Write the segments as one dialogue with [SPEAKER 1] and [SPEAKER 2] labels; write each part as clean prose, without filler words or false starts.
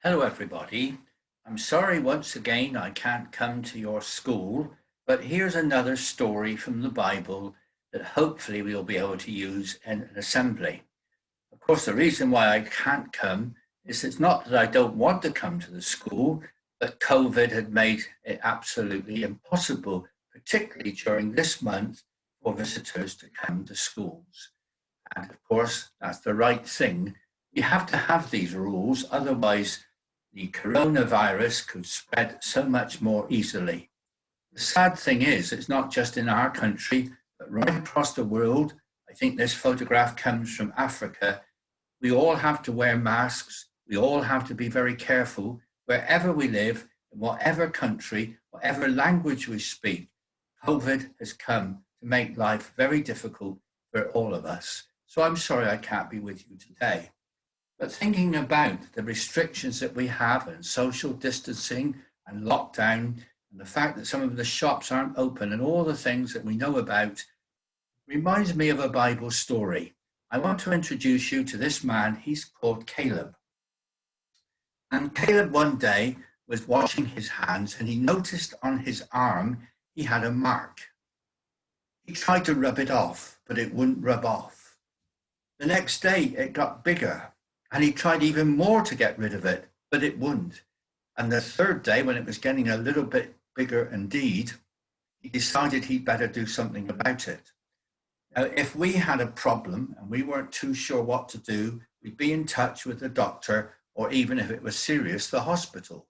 [SPEAKER 1] Hello, everybody. I'm sorry once again I can't come to your school, but here's another story from the Bible that hopefully we'll be able to use in an assembly. Of course, the reason why I can't come is it's not that I don't want to come to the school, but COVID had made it absolutely impossible, particularly during this month, for visitors to come to schools. And of course, that's the right thing. We have to have these rules, otherwise the coronavirus could spread so much more easily. The sad thing is, it's not just in our country, but right across the world. I think this photograph comes from Africa. We all have to wear masks. We all have to be very careful wherever we live, in whatever country, whatever language we speak. COVID has come to make life very difficult for all of us. So I'm sorry I can't be with you today. But thinking about the restrictions that we have and social distancing and lockdown and the fact that some of the shops aren't open and all the things that we know about reminds me of a Bible story. I want to introduce you to this man. He's called Caleb. And Caleb one day was washing his hands and he noticed on his arm he had a mark. He tried to rub it off, but it wouldn't rub off. The next day it got bigger. And he tried even more to get rid of it, but it wouldn't. And the third day, when it was getting a little bit bigger indeed, he decided he'd better do something about it. Now, if we had a problem and we weren't too sure what to do, we'd be in touch with the doctor, or even if it was serious, the hospital.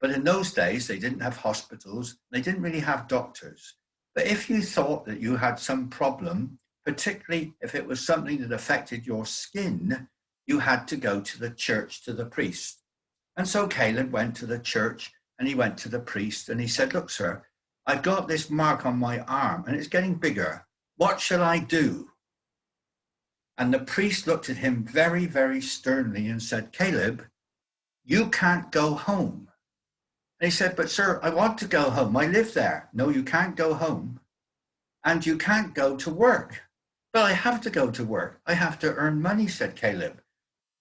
[SPEAKER 1] But in those days, they didn't have hospitals. They didn't really have doctors. But if you thought that you had some problem, particularly if it was something that affected your skin, you had to go to the church, to the priest. And so Caleb went to the church and he went to the priest and he said, "Look, sir, I've got this mark on my arm and it's getting bigger. What shall I do?" And the priest looked at him very, very sternly and said, "Caleb, you can't go home." And he said, "But sir, I want to go home. I live there." "No, you can't go home. And you can't go to work." "But I have to go to work. I have to earn money," said Caleb.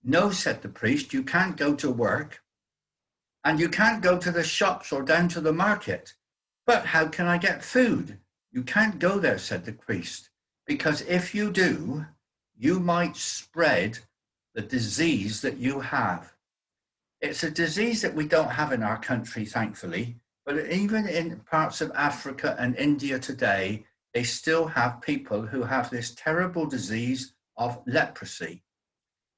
[SPEAKER 1] "No," said the priest, "you can't go to work and you can't go to the shops or down to the market." "But how can I get food?" "You can't go there," said the priest, "because if you do, you might spread the disease that you have." It's a disease that we don't have in our country, thankfully, but even in parts of Africa and India today, they still have people who have this terrible disease of leprosy.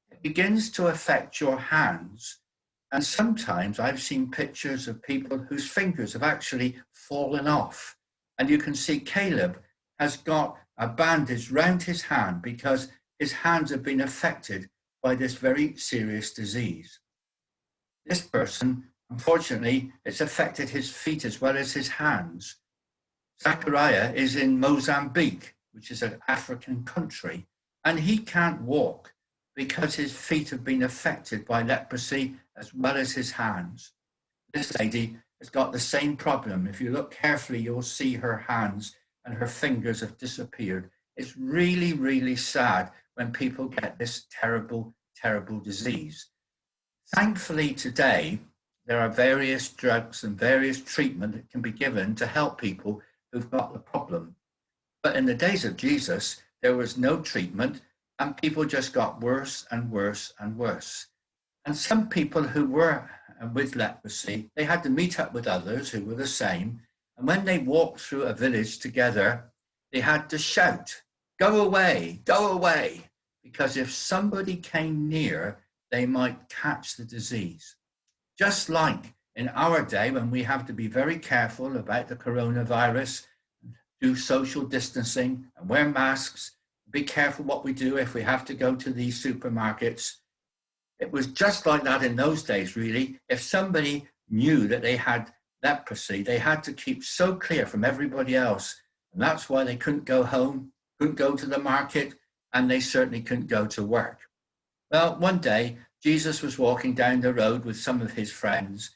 [SPEAKER 1] It begins to affect your hands. And sometimes I've seen pictures of people whose fingers have actually fallen off. And you can see Caleb has got a bandage round his hand because his hands have been affected by this very serious disease. This person, unfortunately, it's affected his feet as well as his hands. Zachariah is in Mozambique, which is an African country, and he can't walk because his feet have been affected by leprosy as well as his hands. This lady has got the same problem. If you look carefully, you'll see her hands and her fingers have disappeared. It's really, really sad when people get this terrible, terrible disease. Thankfully, today, there are various drugs and various treatment that can be given to help people who've got the problem. But in the days of Jesus, there was no treatment and people just got worse and worse and worse. And some people who were with leprosy, they had to meet up with others who were the same. And when they walked through a village together, they had to shout, "Go away, go away," because if somebody came near, they might catch the disease. Just like in our day when we have to be very careful about the coronavirus, do social distancing and wear masks, be careful what we do if we have to go to these supermarkets. It was just like that in those days, really. If somebody knew that they had leprosy, they had to keep so clear from everybody else. And that's why they couldn't go home, couldn't go to the market, and they certainly couldn't go to work. Well, one day, Jesus was walking down the road with some of his friends,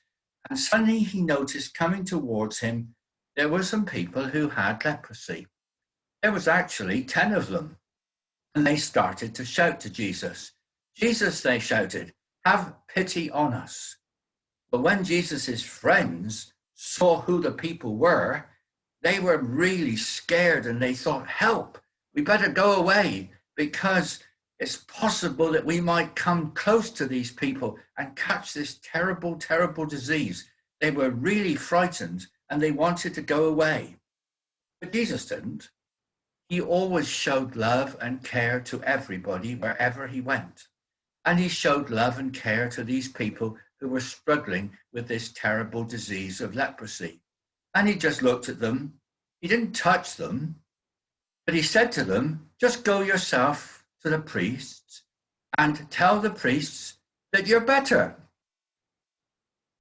[SPEAKER 1] and suddenly he noticed coming towards him, there were some people who had leprosy. There was actually 10 of them. And they started to shout to Jesus. "Jesus," they shouted, "have pity on us." But when Jesus's friends saw who the people were, they were really scared and they thought, help, we better go away because it's possible that we might come close to these people and catch this terrible, terrible disease. They were really frightened and they wanted to go away. But Jesus didn't. He always showed love and care to everybody wherever he went. And he showed love and care to these people who were struggling with this terrible disease of leprosy. And he just looked at them. He didn't touch them, but he said to them, just go yourself to the priests and tell the priests that you're better.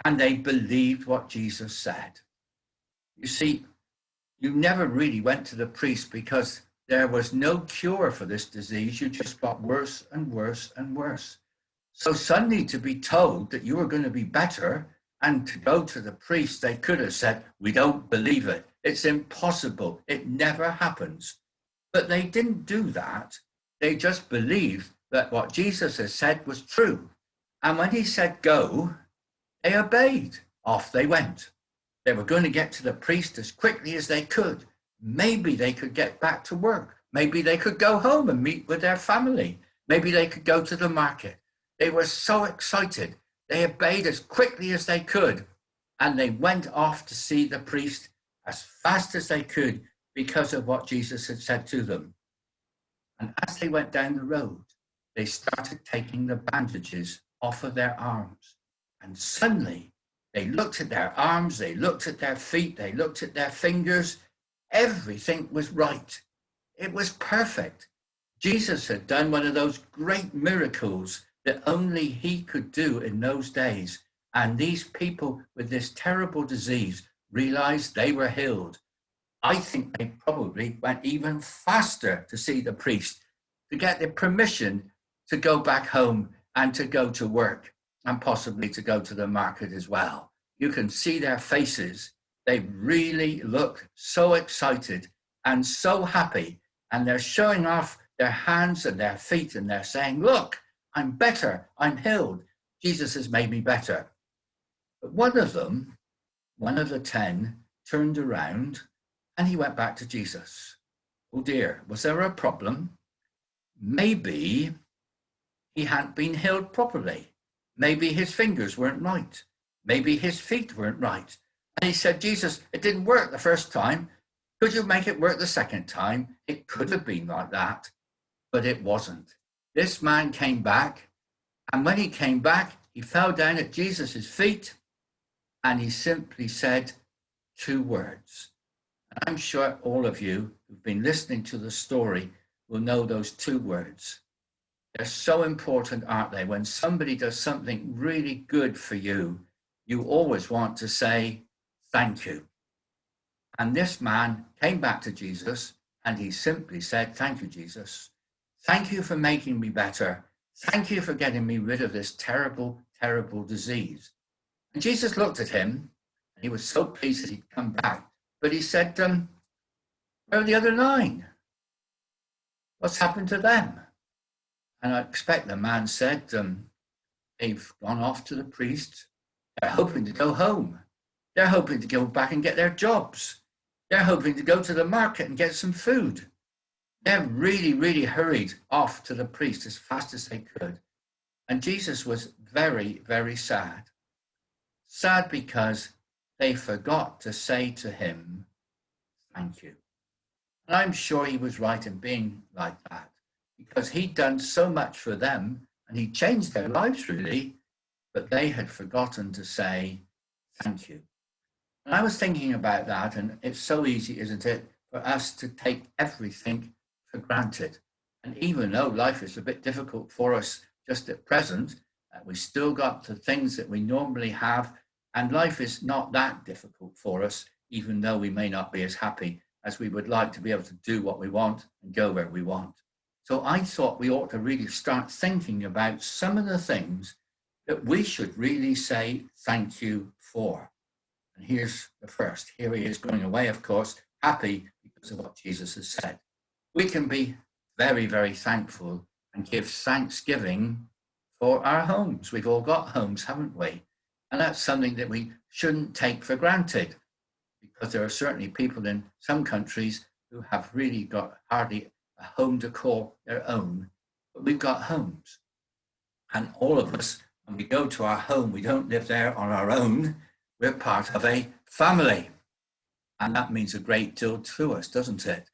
[SPEAKER 1] And they believed what Jesus said. You see, you never really went to the priest because there was no cure for this disease. You just got worse and worse and worse. So suddenly to be told that you were going to be better and to go to the priest, they could have said, we don't believe it. It's impossible. It never happens. But they didn't do that. They just believed that what Jesus had said was true. And when he said go, they obeyed. Off they went. They were going to get to the priest as quickly as they could. Maybe they could get back to work. Maybe they could go home and meet with their family. Maybe they could go to the market. They were so excited. They obeyed as quickly as they could. And they went off to see the priest as fast as they could because of what Jesus had said to them. And as they went down the road, they started taking the bandages off of their arms. And suddenly they looked at their arms, they looked at their feet, they looked at their fingers. Everything was right. It was perfect. Jesus had done one of those great miracles that only he could do in those days. And these people with this terrible disease realized they were healed. I think they probably went even faster to see the priest, to get the permission to go back home and to go to work and possibly to go to the market as well. You can see their faces. They really look so excited and so happy, and they're showing off their hands and their feet and they're saying, look, I'm better, I'm healed. Jesus has made me better. But one of them, one of the 10, turned around and he went back to Jesus. Oh dear, was there a problem? Maybe he hadn't been healed properly. Maybe his fingers weren't right. Maybe his feet weren't right. And he said, Jesus, it didn't work the first time. Could you make it work the second time? It could have been like that, but it wasn't. This man came back, and when he came back, he fell down at Jesus' feet, and he simply said 2 words. And I'm sure all of you who've been listening to the story will know those 2 words. They're so important, aren't they? When somebody does something really good for you, you always want to say, thank you. And this man came back to Jesus and he simply said, thank you, Jesus. Thank you for making me better. Thank you for getting me rid of this terrible, terrible disease. And Jesus looked at him and he was so pleased that he'd come back. But he said, where are the other 9? What's happened to them? And I expect the man said, they've gone off to the priest. They're hoping to go home. They're hoping to go back and get their jobs. They're hoping to go to the market and get some food. They're really, really hurried off to the priest as fast as they could. And Jesus was very, very sad. Sad because they forgot to say to him, thank you. And I'm sure he was right in being like that, because he'd done so much for them and he changed their lives really, but they had forgotten to say thank you. And I was thinking about that, and it's so easy, isn't it, for us to take everything for granted. And even though life is a bit difficult for us just at present, we still got the things that we normally have, and life is not that difficult for us, even though we may not be as happy as we would like to be able to do what we want and go where we want. So I thought we ought to really start thinking about some of the things that we should really say thank you for. And here's the first. Here he is going away, of course, happy because of what Jesus has said. We can be very, very thankful and give thanksgiving for our homes. We've all got homes, haven't we? And that's something that we shouldn't take for granted, because there are certainly people in some countries who have really got hardly a home to call their own, but we've got homes. And all of us, when we go to our home, we don't live there on our own. We're part of a family. And that means a great deal to us, doesn't it?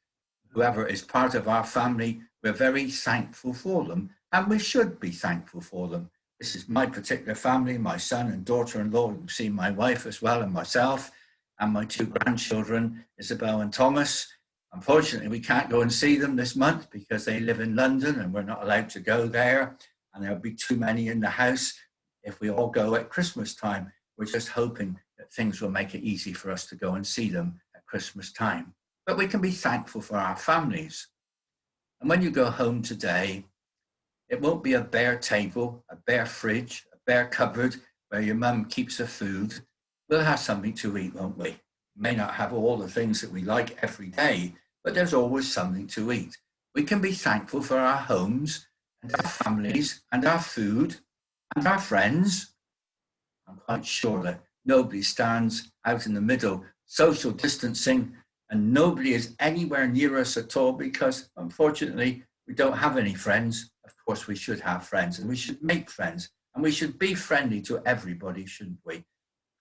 [SPEAKER 1] Whoever is part of our family, we're very thankful for them, and we should be thankful for them. This is my particular family, my son and daughter-in-law. You can see my wife as well, and myself, and my two grandchildren, Isabel and Thomas. Unfortunately, we can't go and see them this month because they live in London and we're not allowed to go there. And there'll be too many in the house if we all go at Christmas time. We're just hoping that things will make it easy for us to go and see them at Christmas time. But we can be thankful for our families. And when you go home today, it won't be a bare table, a bare fridge, a bare cupboard where your mum keeps her food. We'll have something to eat, won't we? We may not have all the things that we like every day, but there's always something to eat. We can be thankful for our homes and our families and our food and our friends. I'm quite sure that nobody stands out in the middle, social distancing, and nobody is anywhere near us at all because, unfortunately, we don't have any friends. Of course, we should have friends and we should make friends and we should be friendly to everybody, shouldn't we?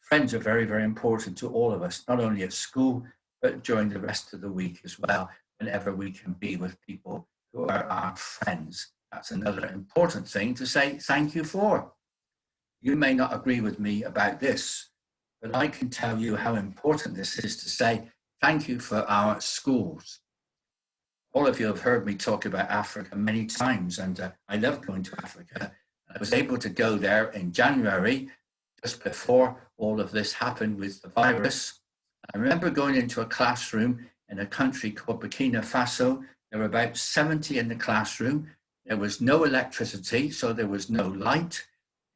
[SPEAKER 1] Friends are very, very important to all of us, not only at school, but during the rest of the week as well, whenever we can be with people who are our friends. That's another important thing to say thank you for. You may not agree with me about this, but I can tell you how important this is to say thank you for our schools. All of you have heard me talk about Africa many times, and I love going to Africa. I was able to go there in January, just before all of this happened with the virus. I remember going into a classroom in a country called Burkina Faso. There were about 70 in the classroom. There was no electricity, so there was no light.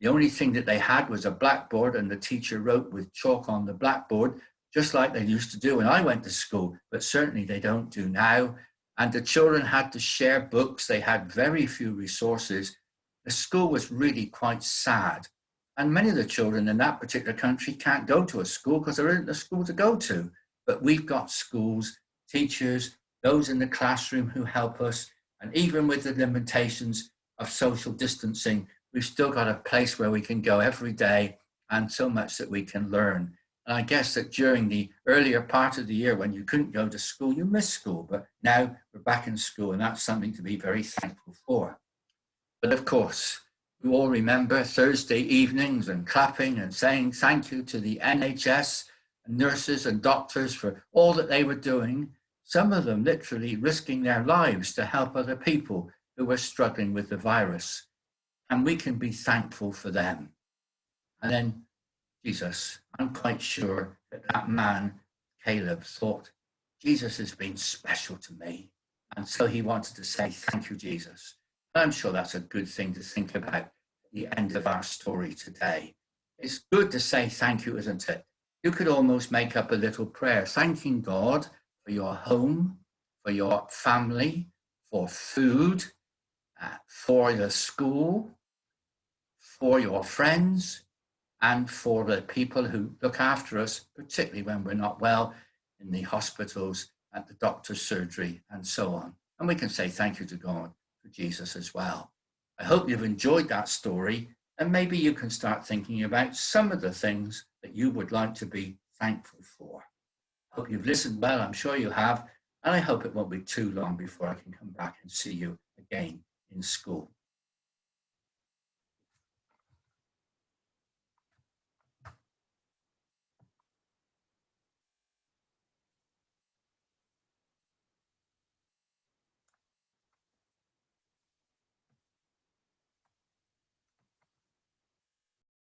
[SPEAKER 1] The only thing that they had was a blackboard, and the teacher wrote with chalk on the blackboard, just like they used to do when I went to school, but certainly they don't do now. And the children had to share books. They had very few resources. The school was really quite sad. And many of the children in that particular country can't go to a school because there isn't a school to go to. But we've got schools, teachers, those in the classroom who help us. And even with the limitations of social distancing, we've still got a place where we can go every day and so much that we can learn. And I guess that during the earlier part of the year when you couldn't go to school, you missed school. But now we're back in school, and that's something to be very thankful for. But of course, you all remember Thursday evenings and clapping and saying thank you to the NHS and nurses and doctors for all that they were doing, some of them literally risking their lives to help other people who were struggling with the virus. And we can be thankful for them. And then Jesus, I'm quite sure that that man, Caleb, thought, Jesus has been special to me. And so he wanted to say, thank you, Jesus. I'm sure that's a good thing to think about at the end of our story today. It's good to say thank you, isn't it? You could almost make up a little prayer, thanking God for your home, for your family, for food, for the school, for your friends, and for the people who look after us, particularly when we're not well, in the hospitals, at the doctor's surgery, and so on. And we can say thank you to God for Jesus as well. I hope you've enjoyed that story, and maybe you can start thinking about some of the things that you would like to be thankful for. I hope you've listened well, I'm sure you have, and I hope it won't be too long before I can come back and see you again in school.